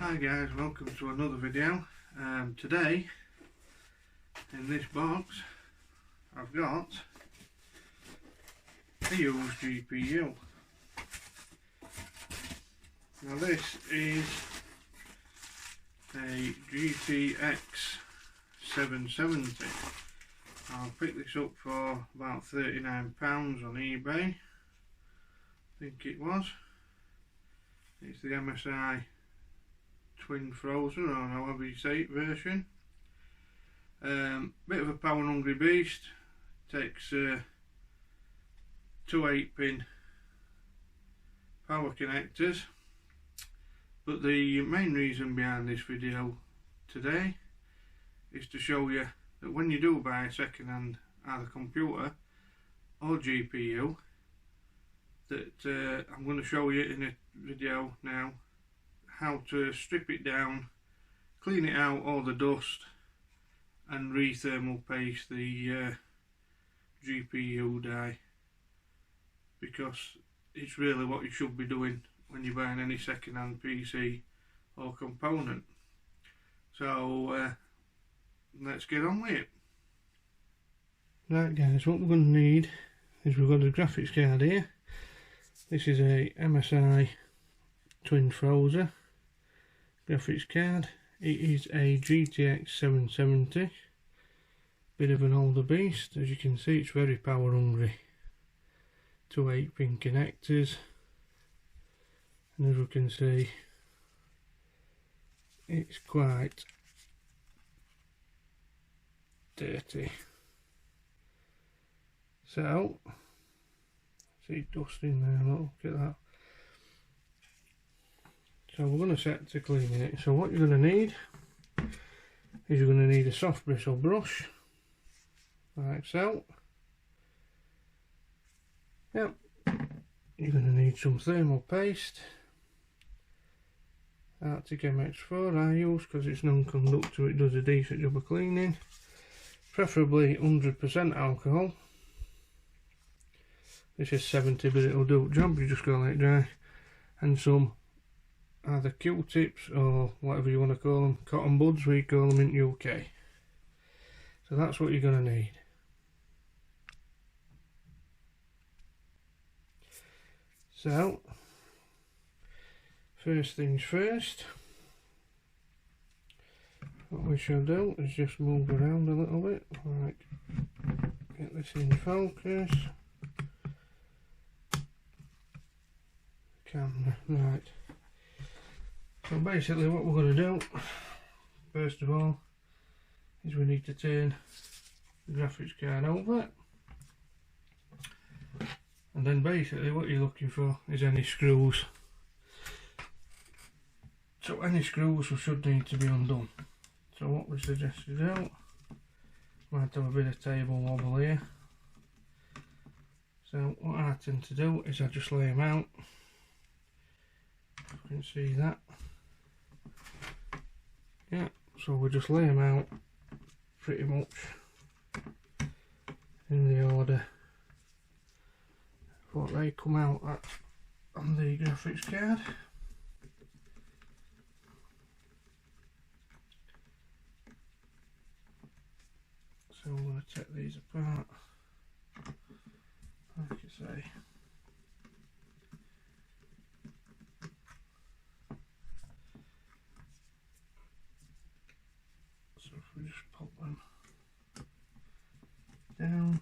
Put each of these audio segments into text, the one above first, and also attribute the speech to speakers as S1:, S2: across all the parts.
S1: Hi guys, welcome to another video. Today in this box I've got a used GPU. Now this is a GTX 770. I'll pick this up for about £39 on eBay, I think it was. It's the MSI twin frozen, or however you say it, version. Bit of a power hungry beast. Takes two 8-pin power connectors, but the main reason behind this video today is to show you that when you do buy a second-hand either computer or GPU, that I'm going to show you in a video now how to strip it down, clean it out, all the dust, and re-thermal paste the GPU die, because it's really what you should be doing when you're buying any second-hand PC or component. So let's get on with it. Right guys, what we're going to need is we've got a graphics card here. This is a MSI twin frozen graphics card. It is a GTX 770, bit of an older beast. As you can see, it's very power hungry. Two 8-pin connectors, and as we can see, it's quite dirty. So, see dust in there, look at that. So we're going to set to cleaning it. So what you're going to need is you're going to need a soft bristle brush, like so. Yep. You're going to need some thermal paste. Arctic MX4 I use because it's non-conductor, it does a decent job of cleaning. Preferably 100% alcohol. This is 70, but it'll do the job, you just gotta let it dry. And some either Q-tips or whatever you want to call them, cotton buds we call them in UK. So that's what you're going to need. So first things first, what we shall do is just move around a little bit, like get this in focus. Camera, right. So basically what we're going to do, first of all, is we need to turn the graphics card over, and then basically what you're looking for is any screws. So any screws should need to be undone. So what we suggest you do, might have a bit of table wobble here. So what I tend to do is I just lay them out. You can see that. Yeah, so we just lay them out pretty much in the order of what they come out at on the graphics card. So I'm going to take these apart, like I say. So if we just pop them down,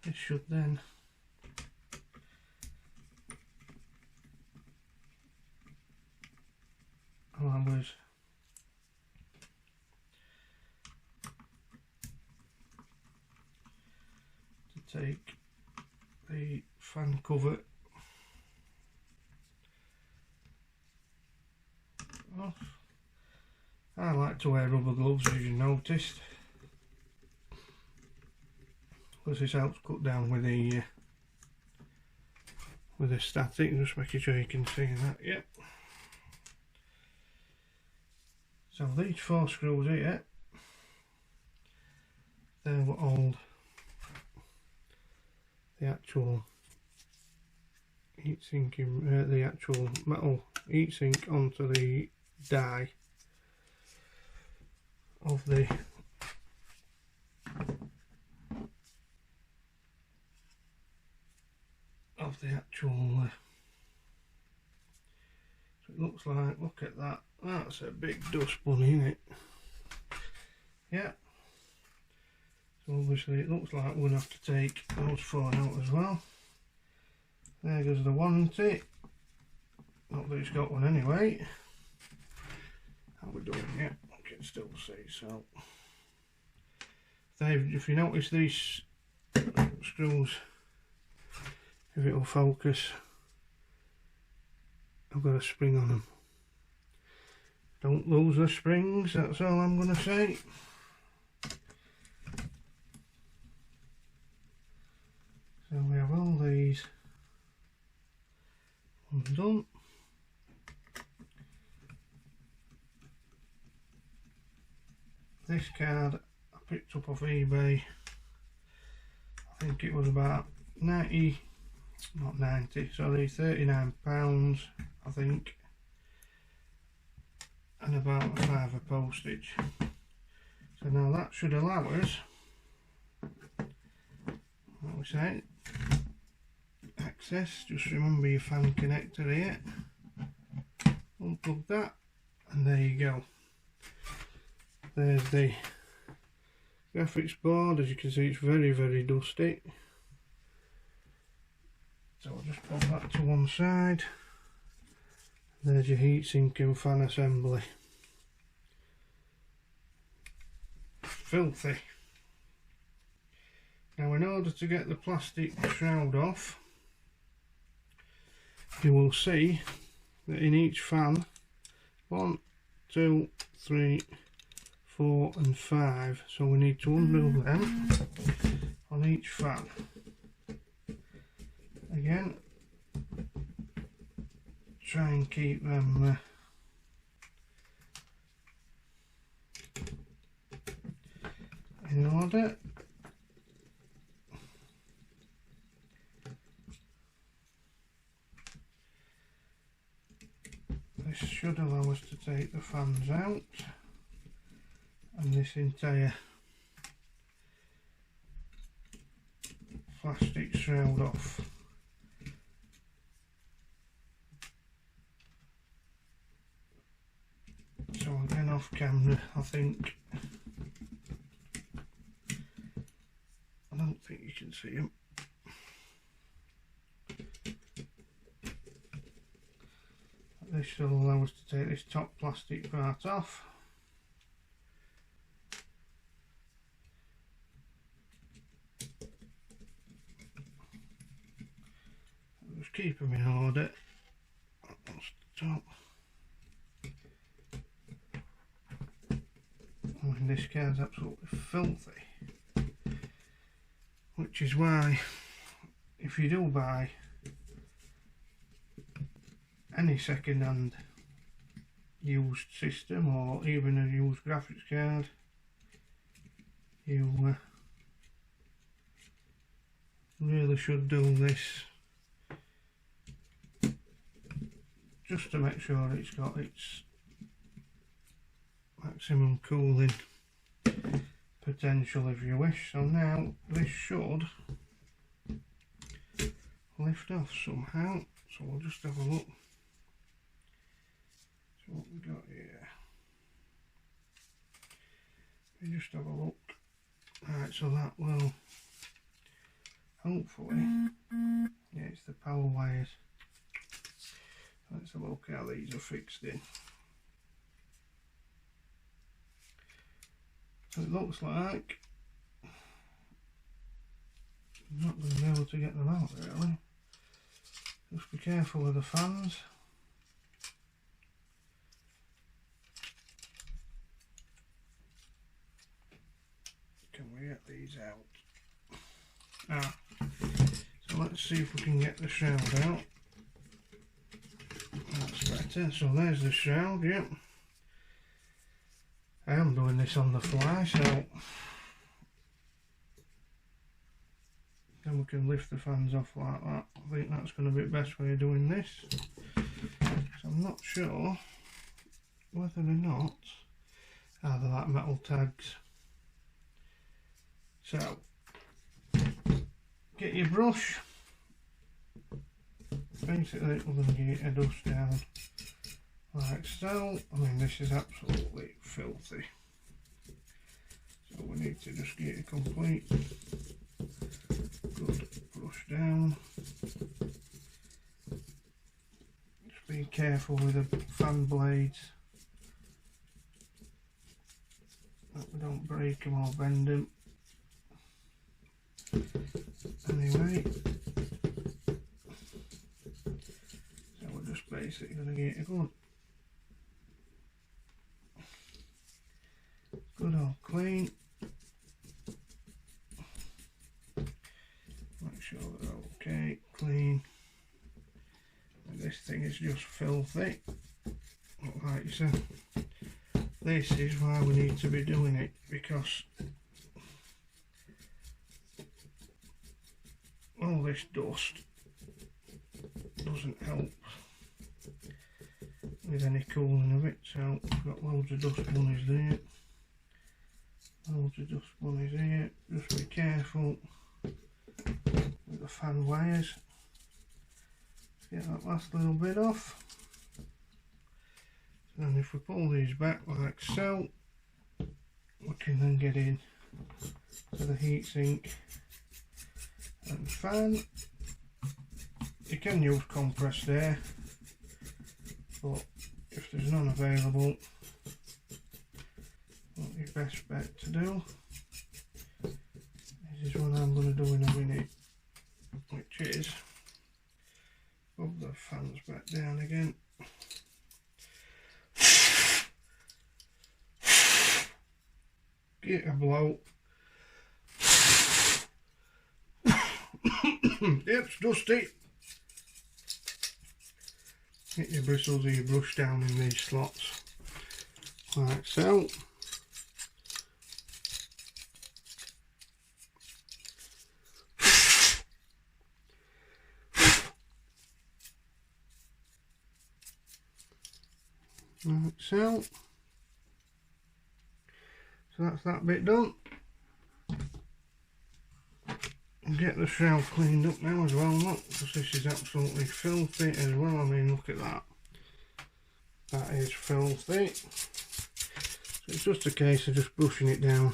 S1: this should then allow us to take the fan cover off. I like to wear rubber gloves, as you noticed, because this helps cut down with the static. Just making sure you can see that. Yep. So these 4 screws here, they will hold the actual heat sinking the actual metal heatsink onto the die of the actual so it looks like, look at that, that's a big dust bunny, isn't it? Yeah, so obviously it looks like we're going to have to take those four out as well. There goes the warranty, not that it's got one anyway. How we doing? Yeah, I can still see. So if you notice these screws, if it will focus, I've got a spring on them. Don't lose the springs, that's all I'm going to say. So we have all these undone. This card I picked up off eBay. I think it was about 90, not 90, sorry, £39 I think, and about a £5 postage. So now that should allow us, what we say, access. Just remember your fan connector here, unplug that, and there you go. There's the graphics board. As you can see, it's very dusty, so I'll just put that to one side. There's your heatsink and fan assembly. Filthy. Now, in order to get the plastic shroud off, you will see that in each fan, 1, 2, 3, 4 and 5, so we need to undo them on each fan. Again, try and keep them in order. This should allow us to take the fans out and this entire plastic shroud off. So again, off camera, I think, I don't think you can see them. This should allow us to take this top plastic part off. Just keep them in order. That's the top. Oh, and this card's absolutely filthy, which is why if you do buy any second-hand used system or even a used graphics card, you really should do this just to make sure it's got its maximum cooling potential, if you wish. So now this should lift off somehow, so we'll just have a look. So what we got here, we just have a look. Right, so that will hopefully, yeah, it's the power wires. Let's have a look how these are fixed in. So it looks like I'm not going to be able to get them out really. Just be careful with the fans. Can we get these out? Ah, so let's see if we can get the shroud out. That's better. So there's the shroud, yep. I am doing this on the fly, so Then we can lift the fans off like that. I think that's going to be the best way of doing this. So I'm not sure whether or not they're like metal tags. So get your brush. Basically we're going to get a dust down like so. I mean, this is absolutely filthy. So we need to just get a complete good brush down. Just be careful with the fan blades that we don't break them or bend them. Anyway, so we're just basically going to get a good old clean. Make sure they're okay, clean. And this thing is just filthy. Like I said, this is why we need to be doing it, because all this dust doesn't help with any cooling of it. So we've got loads of dust bunnies there, loads of dust bunnies here. Just be careful with the fan wires. Let's get that last little bit off. And if we pull these back like so, we can then get in to the heatsink and fan. You can use compressed air, but if there's none available, what your best bet to do, this is what I'm going to do in a minute, which is put the fans back down again. Get a blow. Yep, it's dusty. Get your bristles of your brush down in these slots, like so. Like so. So that's that bit done. And get the shroud cleaned up now as well, look, because this is absolutely filthy as well. I mean, look at that. That is filthy. So it's just a case of just brushing it down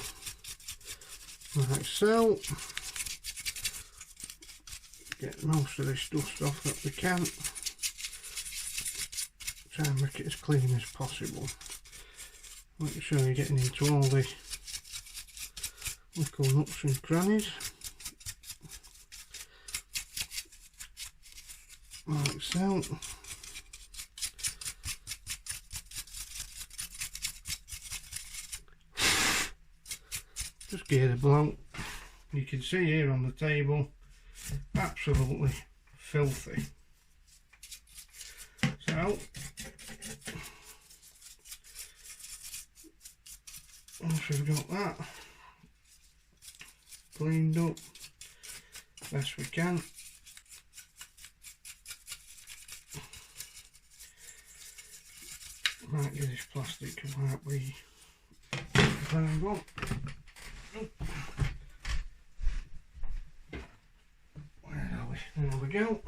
S1: like so. Get most of this dust off that we can. Try and make it as clean as possible. Make sure you're getting into all the little nooks and crannies. Like so. Just give it a blow. You can see here on the table, absolutely filthy. So, once we've got that cleaned up best we can, might get this plastic might be triangle. Where are we? There we go.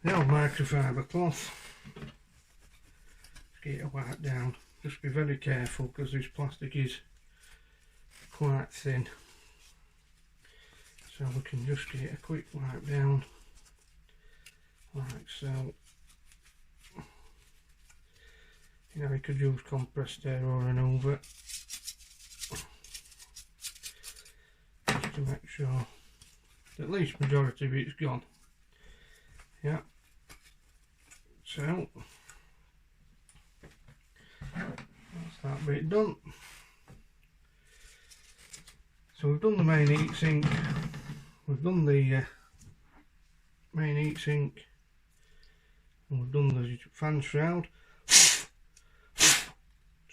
S1: The old microfiber cloth. Just get it wiped down. Just be very careful because this plastic is quite thin. So we can just get a quick wipe down like so. You know, you could use compressed air or an over just to make sure at least majority of it's gone. Yeah. So that's that bit done. So we've done the main heatsink, we've done the main heatsink, and we've done the fan shroud. Just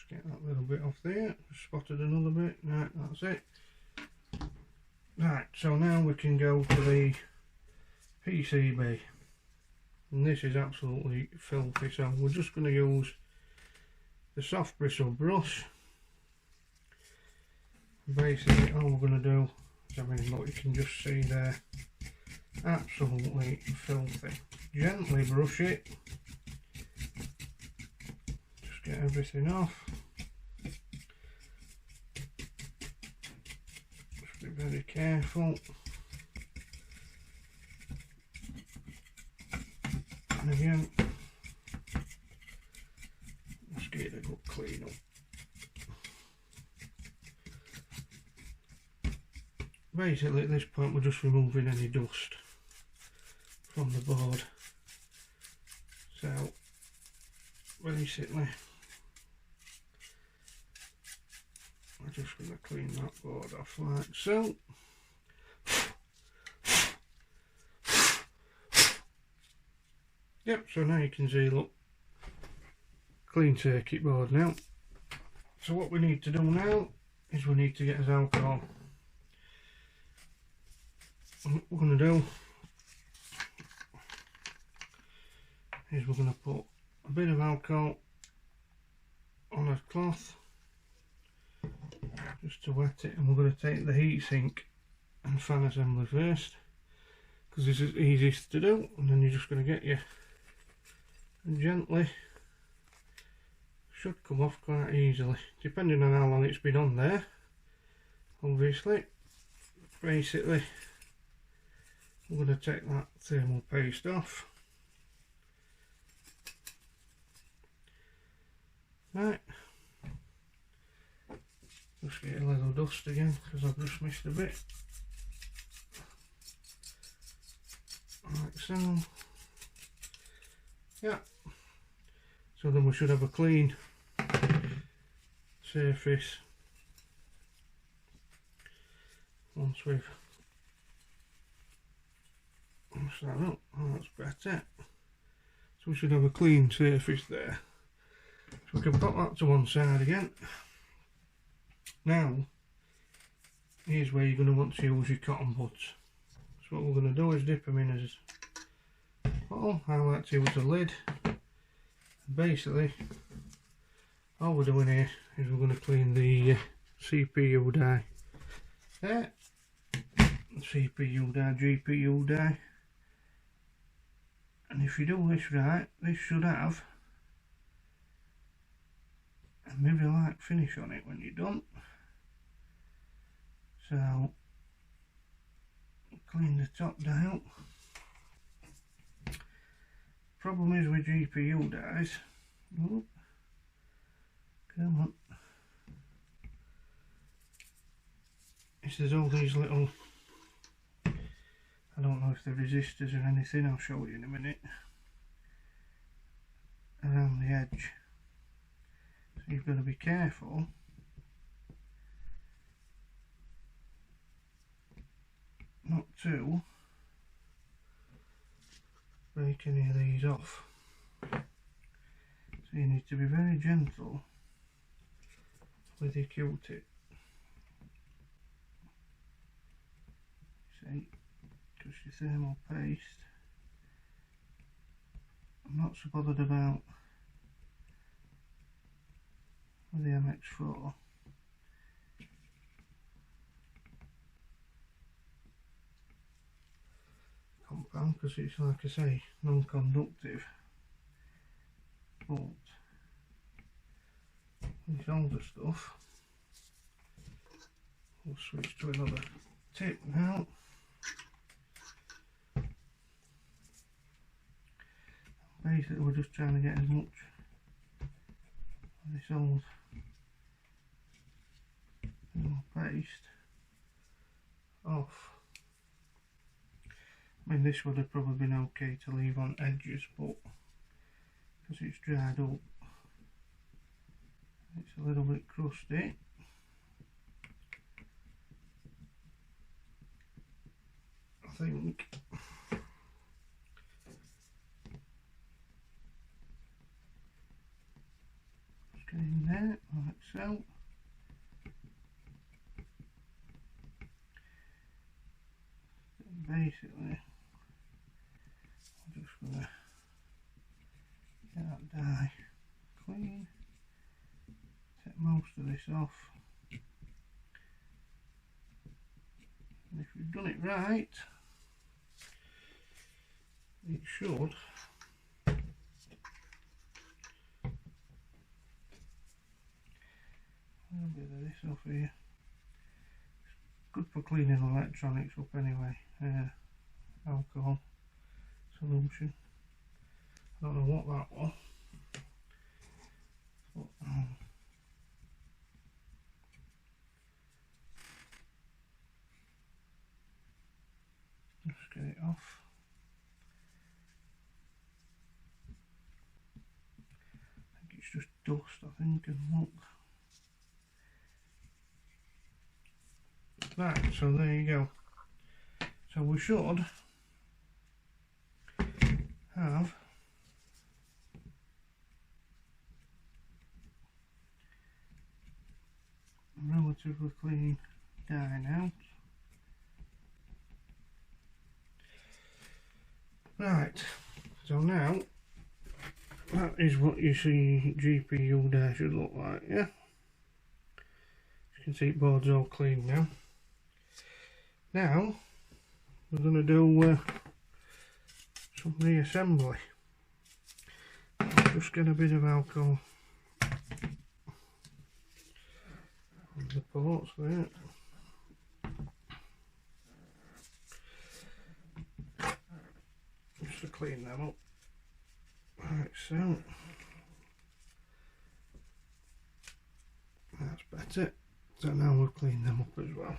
S1: get that little bit off there. Spotted another bit. Right, that's it. Right, so now we can go to the PCB, and this is absolutely filthy, so we're just going to use the soft bristle brush. Basically all we're going to do is, I mean, look, you can just see there, absolutely filthy. Gently brush it, just get everything off. Just be very careful. And again, let's get a good clean up. Basically at this point we're just removing any dust from the board. So basically we're just going to clean that board off like so. Yep, so now you can see, look, clean circuit board now. So what we need to do now is we need to get us alcohol. What we're going to do is we're going to put a bit of alcohol on a cloth just to wet it, and we're going to take the heatsink and fan assembly first because this is easiest to do, and then you're just going to get your, and gently, should come off quite easily depending on how long it's been on there. Obviously, basically we're going to take that thermal paste off. Right, just get a little dust again because I've just missed a bit, like so. Yeah, so then we should have a clean surface once we've washed that up. Oh, that's better. So we should have a clean surface there. So we can put that to one side again. Now, here's where you're going to want to use your cotton buds. So what we're going to do is dip them in as bottle. I like to use a lid. Basically, all we're doing here is we're going to clean the CPU die. There, CPU die, GPU die. And if you do this right, this should have a mirror-like finish on it when you're done. So, clean the top die up. Problem is with GPU dies, oh, come on, is there's all these little, I don't know if they're resistors or anything, I'll show you in a minute, around the edge. So you've got to be careful not to break any of these off. So you need to be very gentle with your Q-tip. See, because your thermal paste, I'm not so bothered about with the MX4. Compound, because it's, like I say, non-conductive, but this older stuff, we'll switch to another tip now. Basically we're just trying to get as much of this old paste off. I mean, this would have probably been okay to leave on edges, but because it's dried up, it's a little bit crusty. I think just get in there like so. this off. And if you've done it right, it should a bit of this off here. Good for cleaning electronics up anyway. Alcohol solution. I don't know what that was. But, just get it off. I think it's just dust, I think, and look. Right, so there you go. So we should have a relatively clean dye now. Right, so now that is what you see GPU dye should look like, yeah? You can see board's all clean now. Now we're going to do some reassembly. Just get a bit of alcohol on the ports there. Just to clean them up. Right, so that's better. So now we'll clean them up as well.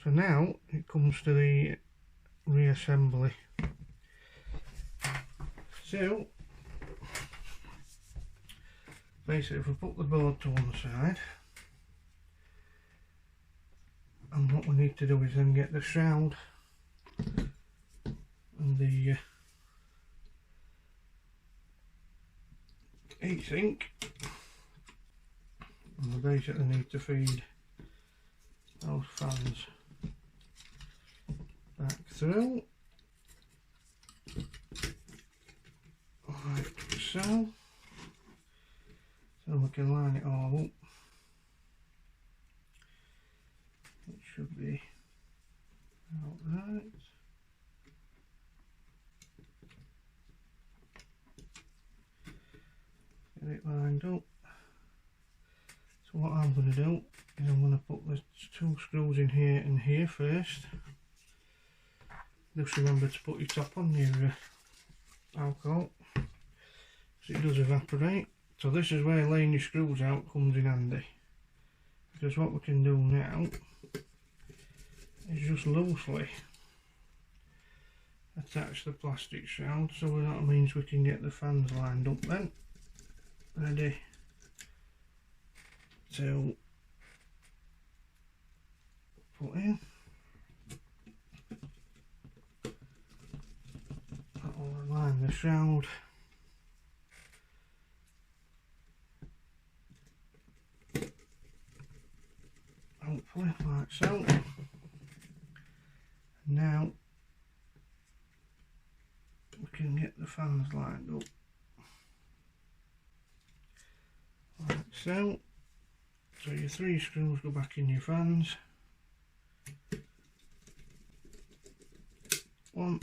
S1: So now it comes to the reassembly. So basically, if we put the board to one side, and what we need to do is then get the shroud and the heatsink, and we basically need to feed those fans back through, like so, we can line it all up. It should be about right. Get it lined up. So what I'm going to do is I'm going to put the two screws in here and here first. Just remember to put your top on your alcohol, because it does evaporate. So this is where laying your screws out comes in handy, because what we can do now is just loosely attach the plastic shroud, so that means we can get the fans lined up then, ready to put in. That'll align the shroud. Hopefully like so. Now we can get the fans lined up like so. So your three screws go back in your fans. One,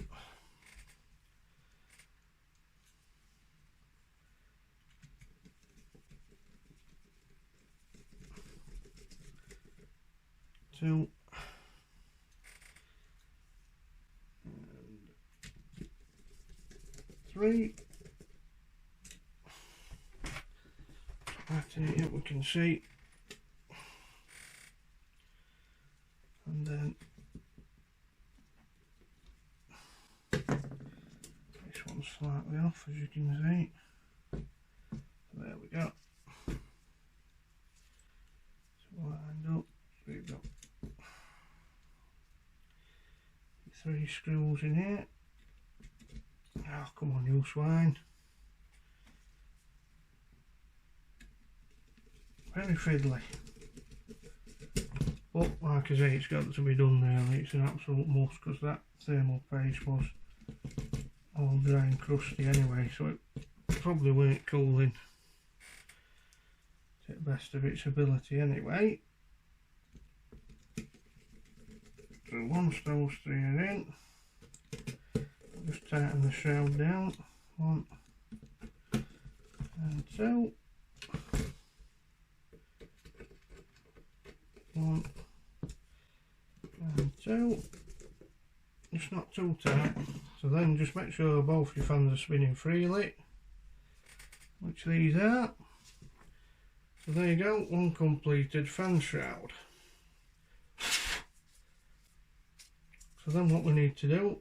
S1: two, and three. Right here we can see, and then this one's slightly off, as you can see. There we go. So lined up, we've got three screws in here. Oh, come on, you swine. Very fiddly. But like I say, it's got to be done really. It's an absolute must, because that thermal paste was all dry and crusty anyway, so it probably weren't cooling to the best of its ability anyway. So once those three are in, I'll just tighten the shroud down. 1 and 2. 1 and 2. It's not too tight. So then just make sure both your fans are spinning freely, which these are. So there you go, one completed fan shroud. So then what we need to do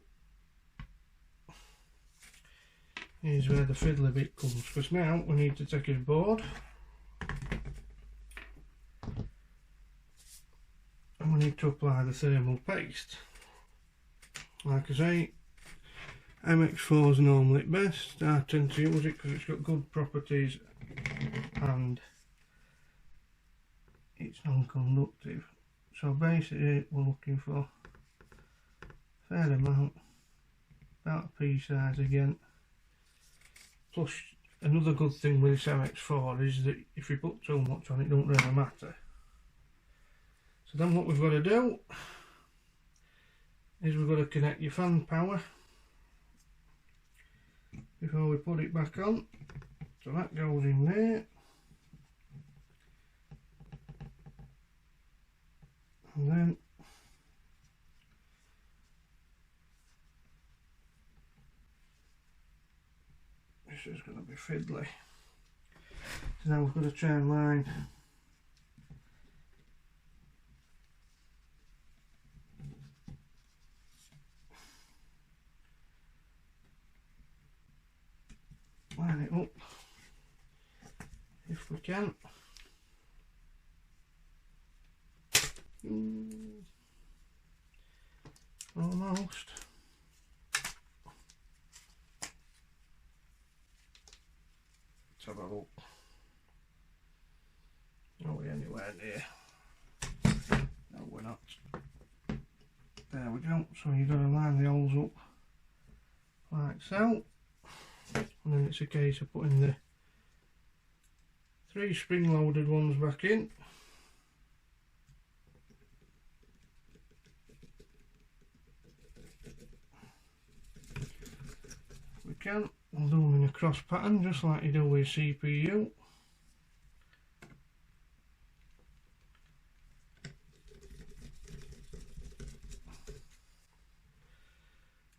S1: is where the fiddly bit comes, because now we need to take his board and we need to apply the thermal paste. Like I say, MX4 is normally best. I tend to use it because it's got good properties and it's non-conductive. So basically we're looking for a fair amount, about a pea size again. Plus another good thing with this MX4 is that if you put too much on it, don't really matter. So then what we've got to do is we've got to connect your fan power before we put it back on. So that goes in there. And then this is going to be fiddly. So now we've got to try and line it up if we can. Almost. Let's have a look. Are we anywhere near? No, we're not. There we go. So you've got to line the holes up like so. And then it's a case of putting the 3 spring loaded ones back in. We can, we'll do them in a cross pattern just like you do with CPU.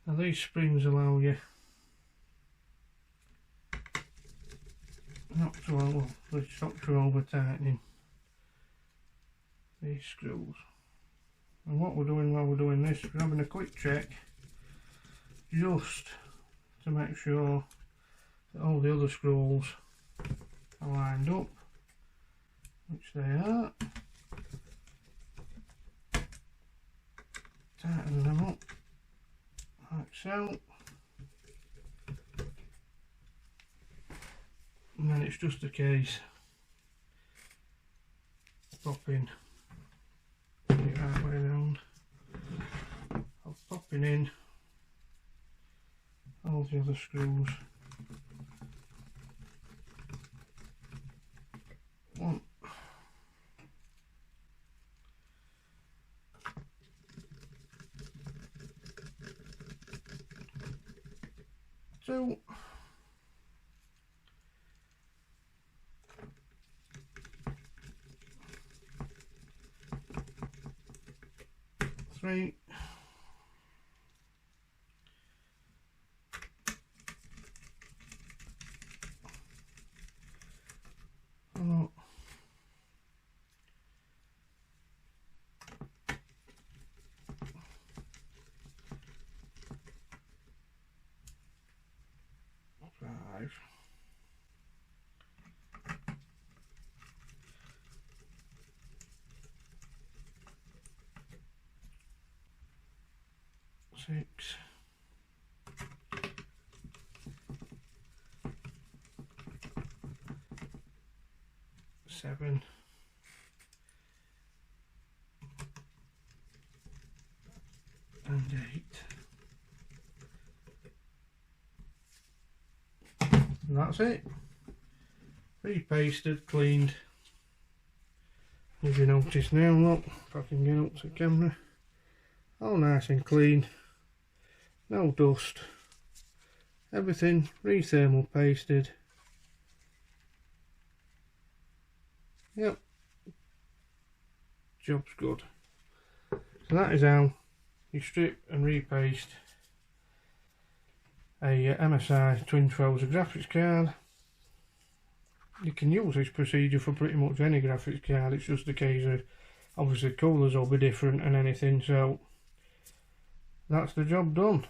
S1: Now these springs allow you not to, well, they stop to over tightening these screws. And what we're doing while we're doing this, we're having a quick check just to make sure that all the other screws are lined up, which they are. Tighten them up like so. And then it's just a case popping it right way around of popping in all the other screws. 1, 2, 3, 4, 5, 6, 7, 8. And that's it. Repasted, cleaned, As you notice now, look, if I can get up to the camera, all nice and clean, no dust, everything re-thermal pasted. Yep, job's good. So that is how you strip and repaste a MSI twin Phaser graphics card. You can use this procedure for pretty much any graphics card. It's just a case of, obviously colours will be different and anything, so that's the job done.